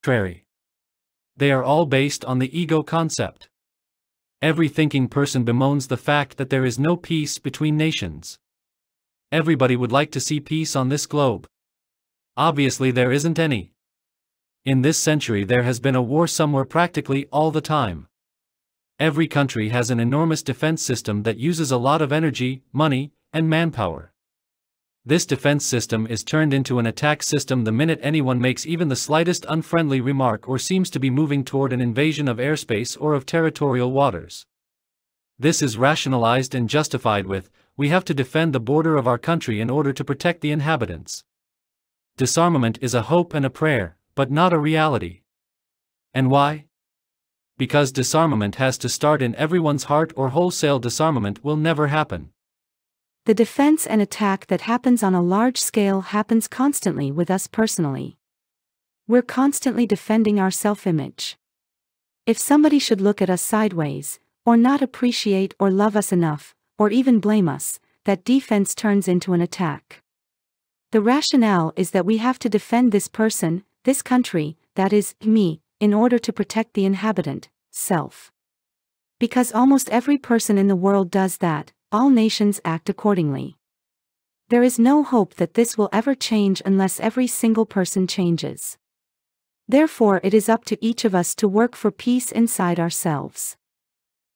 arbitrary. They are all based on the ego concept. Every thinking person bemoans the fact that there is no peace between nations. Everybody would like to see peace on this globe. Obviously there isn't any. In this century there has been a war somewhere practically all the time. Every country has an enormous defense system that uses a lot of energy, money, and manpower. This defense system is turned into an attack system the minute anyone makes even the slightest unfriendly remark or seems to be moving toward an invasion of airspace or of territorial waters. This is rationalized and justified with, we have to defend the border of our country in order to protect the inhabitants. Disarmament is a hope and a prayer, but not a reality. And why? Because disarmament has to start in everyone's heart, or wholesale disarmament will never happen. The defense and attack that happens on a large scale happens constantly with us personally. We're constantly defending our self-image. If somebody should look at us sideways, or not appreciate or love us enough, or even blame us, that defense turns into an attack. The rationale is that we have to defend this person, this country, that is, me, in order to protect the inhabitant, self. Because almost every person in the world does that, all nations act accordingly. There is no hope that this will ever change unless every single person changes. Therefore it is up to each of us to work for peace inside ourselves.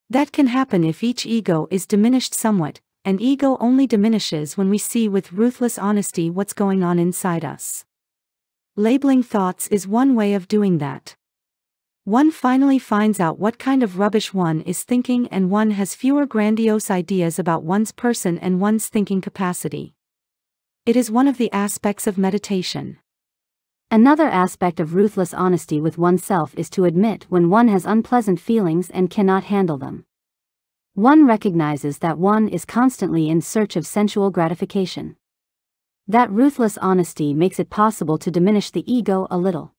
That can happen if each ego is diminished somewhat, and ego only diminishes when we see with ruthless honesty what's going on inside us. Labeling thoughts is one way of doing that. One finally finds out what kind of rubbish one is thinking, and one has fewer grandiose ideas about one's person and one's thinking capacity. It is one of the aspects of meditation. Another aspect of ruthless honesty with oneself is to admit when one has unpleasant feelings and cannot handle them. One recognizes that one is constantly in search of sensual gratification. That ruthless honesty makes it possible to diminish the ego a little.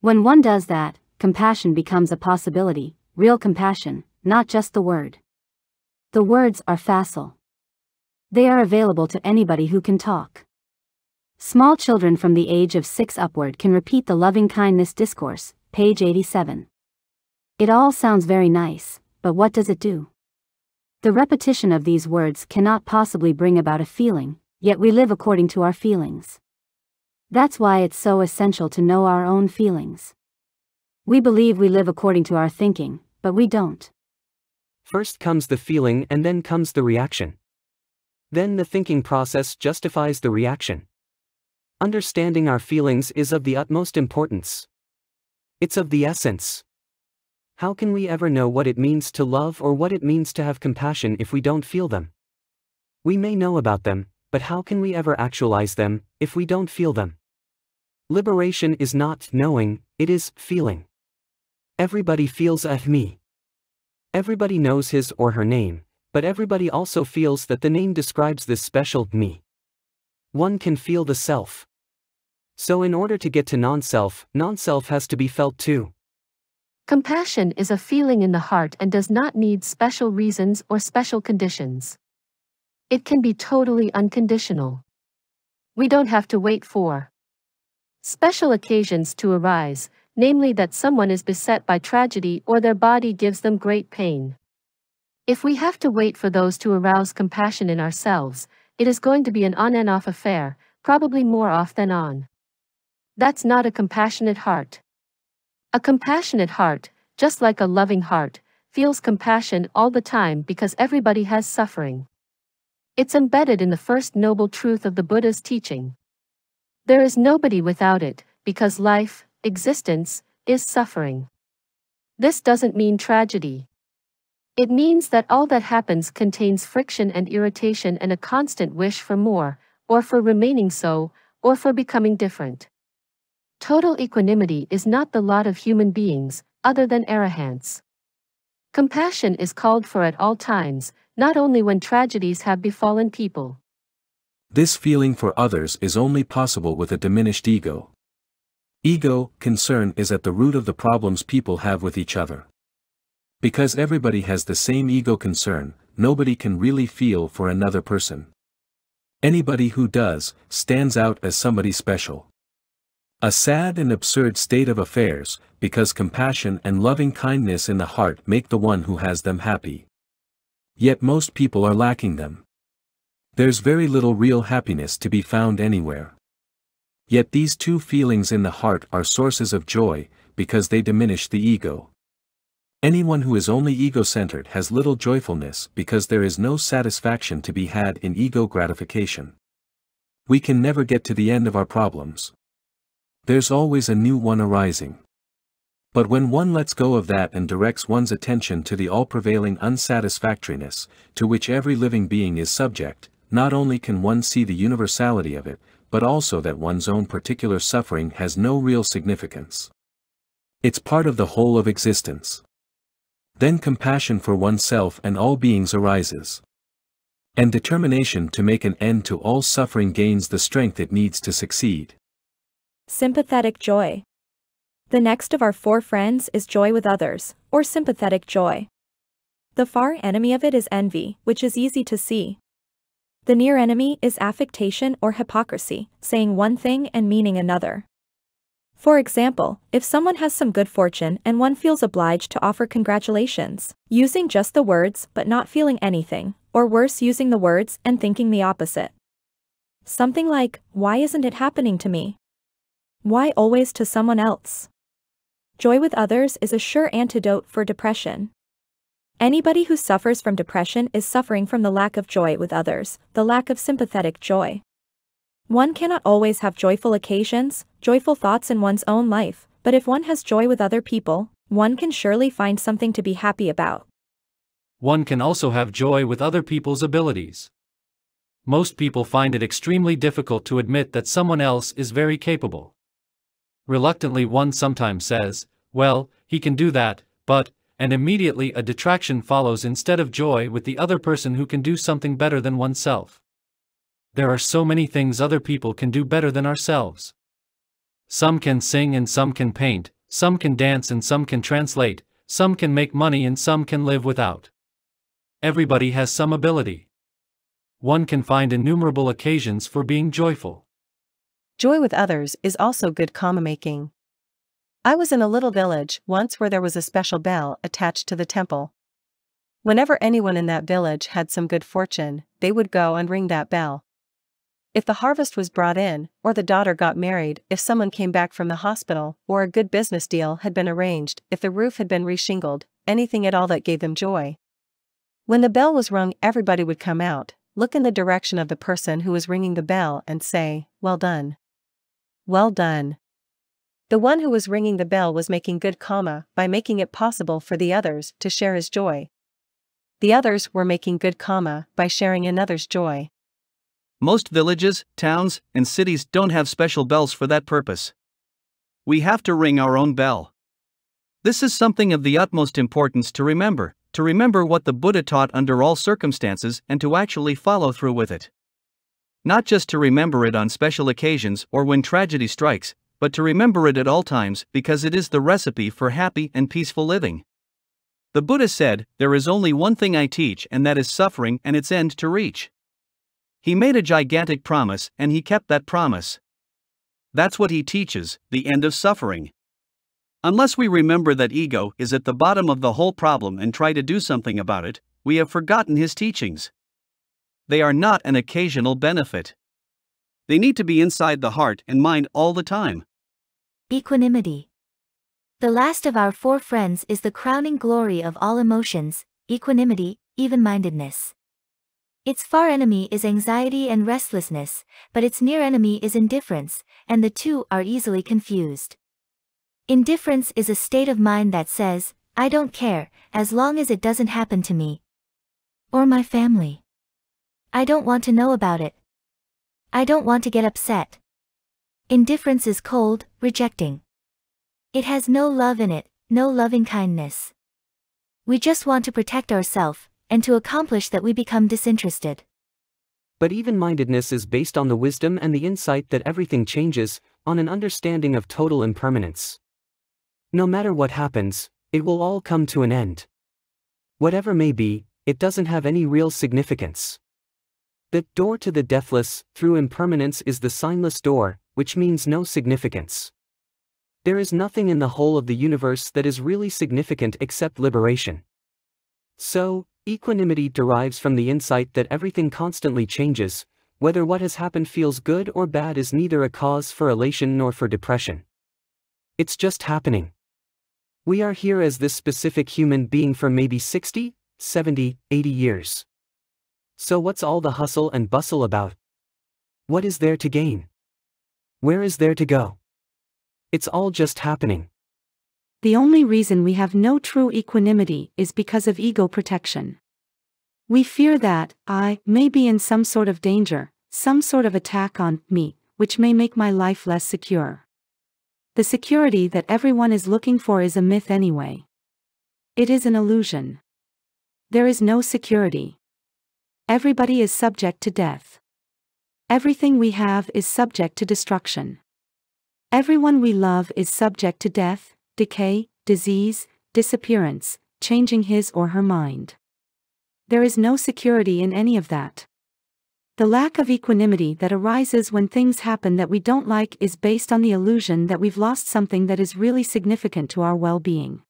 When one does that, compassion becomes a possibility, real compassion, not just the word. The words are facile. They are available to anybody who can talk. Small children from the age of 6 upward can repeat the loving-kindness discourse, page 87. It all sounds very nice, but what does it do? The repetition of these words cannot possibly bring about a feeling, yet we live according to our feelings. That's why it's so essential to know our own feelings. We believe we live according to our thinking, but we don't. First comes the feeling and then comes the reaction. Then the thinking process justifies the reaction. Understanding our feelings is of the utmost importance. It's of the essence. How can we ever know what it means to love or what it means to have compassion if we don't feel them? We may know about them, but how can we ever actualize them if we don't feel them? Liberation is not knowing, it is feeling. Everybody feels me. Everybody knows his or her name, but everybody also feels that the name describes this special me. One can feel the self. So in order to get to non-self, non-self has to be felt too. Compassion is a feeling in the heart and does not need special reasons or special conditions. It can be totally unconditional. We don't have to wait for special occasions to arise, namely that someone is beset by tragedy or their body gives them great pain. If we have to wait for those to arouse compassion in ourselves, it is going to be an on and off affair, probably more off than on. That's not a compassionate heart. A compassionate heart, just like a loving heart, feels compassion all the time because everybody has suffering. It's embedded in the first noble truth of the Buddha's teaching. There is nobody without it, because life, existence, is suffering. This doesn't mean tragedy. It means that all that happens contains friction and irritation and a constant wish for more, or for remaining so, or for becoming different. Total equanimity is not the lot of human beings, other than arahants. Compassion is called for at all times, not only when tragedies have befallen people. This feeling for others is only possible with a diminished ego. Ego, concern, is at the root of the problems people have with each other. Because everybody has the same ego concern, nobody can really feel for another person. Anybody who does, stands out as somebody special. A sad and absurd state of affairs, because compassion and loving kindness in the heart make the one who has them happy. Yet most people are lacking them. There's very little real happiness to be found anywhere. Yet these two feelings in the heart are sources of joy, because they diminish the ego. Anyone who is only ego-centered has little joyfulness because there is no satisfaction to be had in ego gratification. We can never get to the end of our problems. There's always a new one arising. But when one lets go of that and directs one's attention to the all-prevailing unsatisfactoriness, to which every living being is subject, not only can one see the universality of it, but also that one's own particular suffering has no real significance. It's part of the whole of existence. Then compassion for oneself and all beings arises. And determination to make an end to all suffering gains the strength it needs to succeed. Sympathetic joy. The next of our four friends is joy with others, or sympathetic joy. The far enemy of it is envy, which is easy to see. The near enemy is affectation or hypocrisy, saying one thing and meaning another. For example, if someone has some good fortune and one feels obliged to offer congratulations, using just the words but not feeling anything, or worse, using the words and thinking the opposite. Something like, "Why isn't it happening to me? Why always to someone else?" Joy with others is a sure antidote for depression. Anybody who suffers from depression is suffering from the lack of joy with others, the lack of sympathetic joy. One cannot always have joyful occasions, joyful thoughts in one's own life, but if one has joy with other people, one can surely find something to be happy about. One can also have joy with other people's abilities. Most people find it extremely difficult to admit that someone else is very capable. Reluctantly one sometimes says, "Well, he can do that, but," and immediately a detraction follows instead of joy with the other person who can do something better than oneself. There are so many things other people can do better than ourselves. Some can sing and some can paint, some can dance and some can translate, some can make money and some can live without. Everybody has some ability. One can find innumerable occasions for being joyful. Joy with others is also good karma making. I was in a little village once where there was a special bell attached to the temple. Whenever anyone in that village had some good fortune, they would go and ring that bell. If the harvest was brought in, or the daughter got married, if someone came back from the hospital, or a good business deal had been arranged, if the roof had been reshingled, anything at all that gave them joy. When the bell was rung, everybody would come out, look in the direction of the person who was ringing the bell and say, "Well done. Well done." The one who was ringing the bell was making good karma by making it possible for the others to share his joy. The others were making good karma by sharing another's joy. Most villages, towns, and cities don't have special bells for that purpose. We have to ring our own bell. This is something of the utmost importance to remember what the Buddha taught under all circumstances and to actually follow through with it. Not just to remember it on special occasions or when tragedy strikes, but to remember it at all times because it is the recipe for happy and peaceful living. The Buddha said, "There is only one thing I teach, and that is suffering and its end to reach." He made a gigantic promise and he kept that promise. That's what he teaches, the end of suffering. Unless we remember that ego is at the bottom of the whole problem and try to do something about it, we have forgotten his teachings. They are not an occasional benefit. They need to be inside the heart and mind all the time. Equanimity. The last of our four friends is the crowning glory of all emotions, equanimity, even-mindedness. Its far enemy is anxiety and restlessness, but its near enemy is indifference, and the two are easily confused. Indifference is a state of mind that says, "I don't care, as long as it doesn't happen to me. Or my family. I don't want to know about it. I don't want to get upset." Indifference is cold, rejecting. It has no love in it, no loving kindness. We just want to protect ourselves, and to accomplish that we become disinterested. But even-mindedness is based on the wisdom and the insight that everything changes, on an understanding of total impermanence. No matter what happens, it will all come to an end. Whatever may be, it doesn't have any real significance. The door to the deathless, through impermanence, is the signless door, which means no significance. There is nothing in the whole of the universe that is really significant except liberation. So, equanimity derives from the insight that everything constantly changes, whether what has happened feels good or bad is neither a cause for elation nor for depression. It's just happening. We are here as this specific human being for maybe 60, 70, 80 years. So what's all the hustle and bustle about? What is there to gain? Where is there to go? It's all just happening. The only reason we have no true equanimity is because of ego protection. We fear that I may be in some sort of danger, some sort of attack on me, which may make my life less secure. The security that everyone is looking for is a myth anyway. It is an illusion. There is no security. Everybody is subject to death. Everything we have is subject to destruction. Everyone we love is subject to death, decay, disease, disappearance, changing his or her mind. There is no security in any of that. The lack of equanimity that arises when things happen that we don't like is based on the illusion that we've lost something that is really significant to our well-being.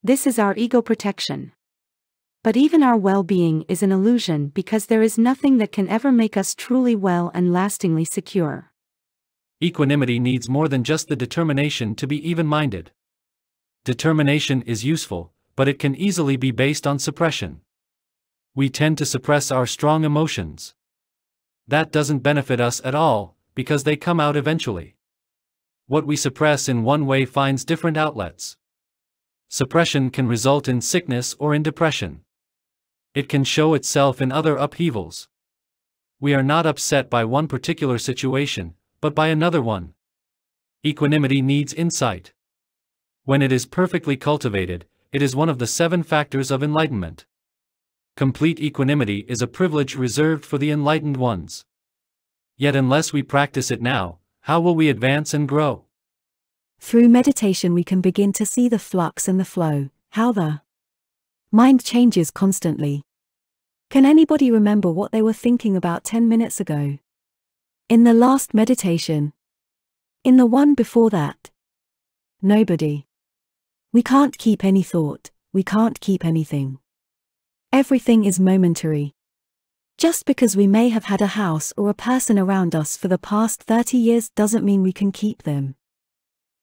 This is our ego protection. But even our well-being is an illusion because there is nothing that can ever make us truly well and lastingly secure. Equanimity needs more than just the determination to be even-minded. Determination is useful, but it can easily be based on suppression. We tend to suppress our strong emotions. That doesn't benefit us at all, because they come out eventually. What we suppress in one way finds different outlets. Suppression can result in sickness or in depression. It can show itself in other upheavals. We are not upset by one particular situation, but by another one. Equanimity needs insight. When it is perfectly cultivated, it is one of the 7 factors of enlightenment. Complete equanimity is a privilege reserved for the enlightened ones. Yet unless we practice it now, how will we advance and grow? Through meditation we can begin to see the flux and the flow, how the mind changes constantly. Can anybody remember what they were thinking about 10 minutes ago? In the last meditation? In the one before that? Nobody. We can't keep any thought, we can't keep anything. Everything is momentary. Just because we may have had a house or a person around us for the past 30 years doesn't mean we can keep them.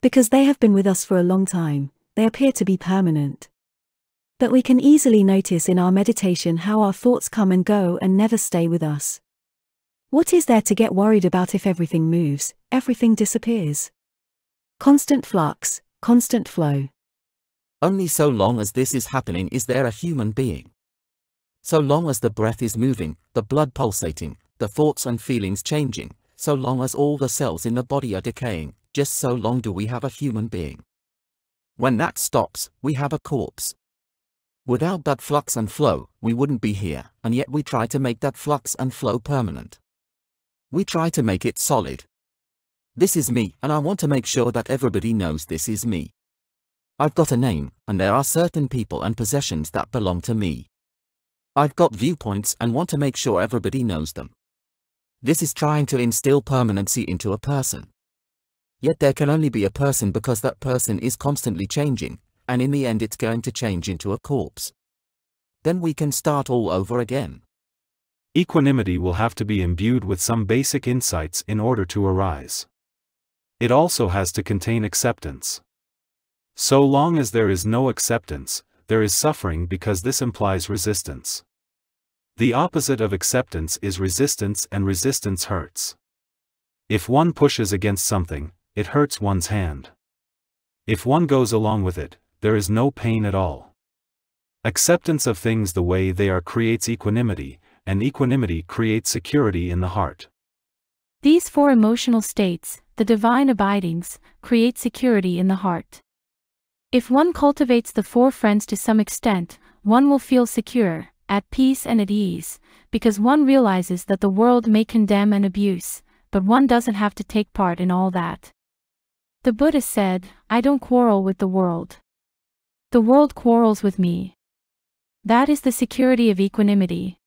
Because they have been with us for a long time, they appear to be permanent. But we can easily notice in our meditation how our thoughts come and go and never stay with us. What is there to get worried about if everything moves, everything disappears? Constant flux, constant flow. Only so long as this is happening is there a human being. So long as the breath is moving, the blood pulsating, the thoughts and feelings changing, so long as all the cells in the body are decaying, just so long do we have a human being. When that stops, we have a corpse. Without that flux and flow, we wouldn't be here, and yet we try to make that flux and flow permanent. We try to make it solid. This is me, and I want to make sure that everybody knows this is me. I've got a name, and there are certain people and possessions that belong to me. I've got viewpoints and want to make sure everybody knows them. This is trying to instill permanency into a person. Yet there can only be a person because that person is constantly changing, and in the end it's going to change into a corpse. Then we can start all over again. Equanimity will have to be imbued with some basic insights in order to arise. It also has to contain acceptance. So long as there is no acceptance, there is suffering because this implies resistance. The opposite of acceptance is resistance, and resistance hurts. If one pushes against something, it hurts one's hand. If one goes along with it, there is no pain at all. Acceptance of things the way they are creates equanimity, and equanimity creates security in the heart. These 4 emotional states, the divine abidings, create security in the heart. If one cultivates the 4 friends to some extent, one will feel secure, at peace and at ease, because one realizes that the world may condemn and abuse, but one doesn't have to take part in all that. The Buddha said, "I don't quarrel with the world. The world quarrels with me." That is the security of equanimity.